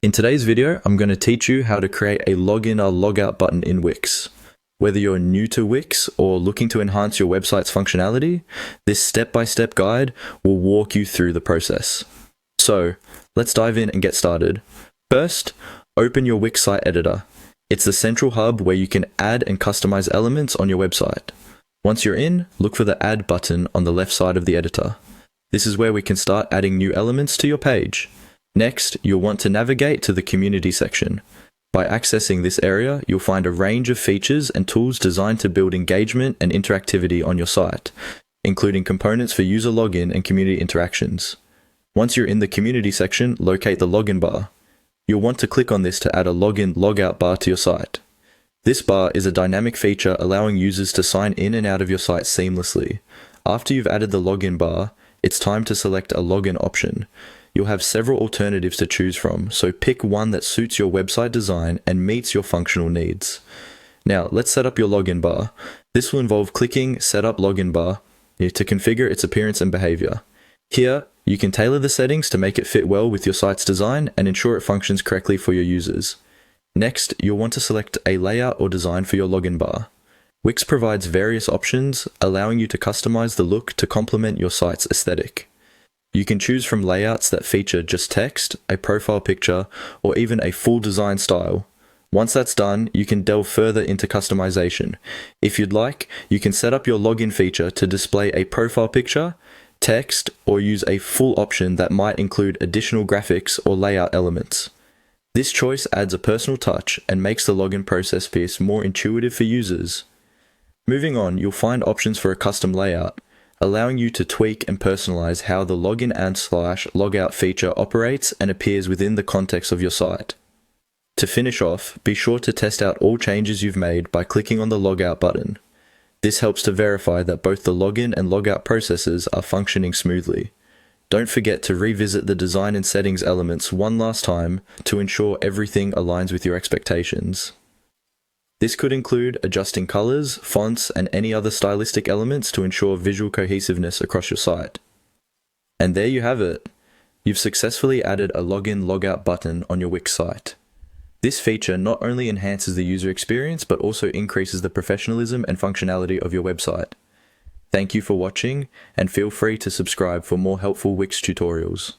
In today's video, I'm going to teach you how to create a login or logout button in Wix. Whether you're new to Wix or looking to enhance your website's functionality, this step-by-step guide will walk you through the process. So, let's dive in and get started. First, open your Wix site editor. It's the central hub where you can add and customize elements on your website. Once you're in, look for the Add button on the left side of the editor. This is where we can start adding new elements to your page. Next, you'll want to navigate to the Community section. By accessing this area, you'll find a range of features and tools designed to build engagement and interactivity on your site, including components for user login and community interactions. Once you're in the Community section, locate the Login bar. You'll want to click on this to add a login/logout bar to your site. This bar is a dynamic feature allowing users to sign in and out of your site seamlessly. After you've added the login bar, it's time to select a login option. You'll have several alternatives to choose from, so pick one that suits your website design and meets your functional needs. Now, let's set up your login bar. This will involve clicking Set up Login Bar to configure its appearance and behavior. Here, you can tailor the settings to make it fit well with your site's design and ensure it functions correctly for your users. Next, you'll want to select a layout or design for your login bar. Wix provides various options, allowing you to customize the look to complement your site's aesthetic. You can choose from layouts that feature just text, a profile picture, or even a full design style. Once that's done, you can delve further into customization. If you'd like, you can set up your login feature to display a profile picture, text, or use a full option that might include additional graphics or layout elements. This choice adds a personal touch and makes the login process feel more intuitive for users. Moving on, you'll find options for a custom layout, allowing you to tweak and personalize how the login and /logout feature operates and appears within the context of your site. To finish off, be sure to test out all changes you've made by clicking on the logout button. This helps to verify that both the login and logout processes are functioning smoothly. Don't forget to revisit the design and settings elements one last time to ensure everything aligns with your expectations. This could include adjusting colors, fonts, and any other stylistic elements to ensure visual cohesiveness across your site. And there you have it. You've successfully added a login/logout button on your Wix site. This feature not only enhances the user experience, but also increases the professionalism and functionality of your website. Thank you for watching, and feel free to subscribe for more helpful Wix tutorials.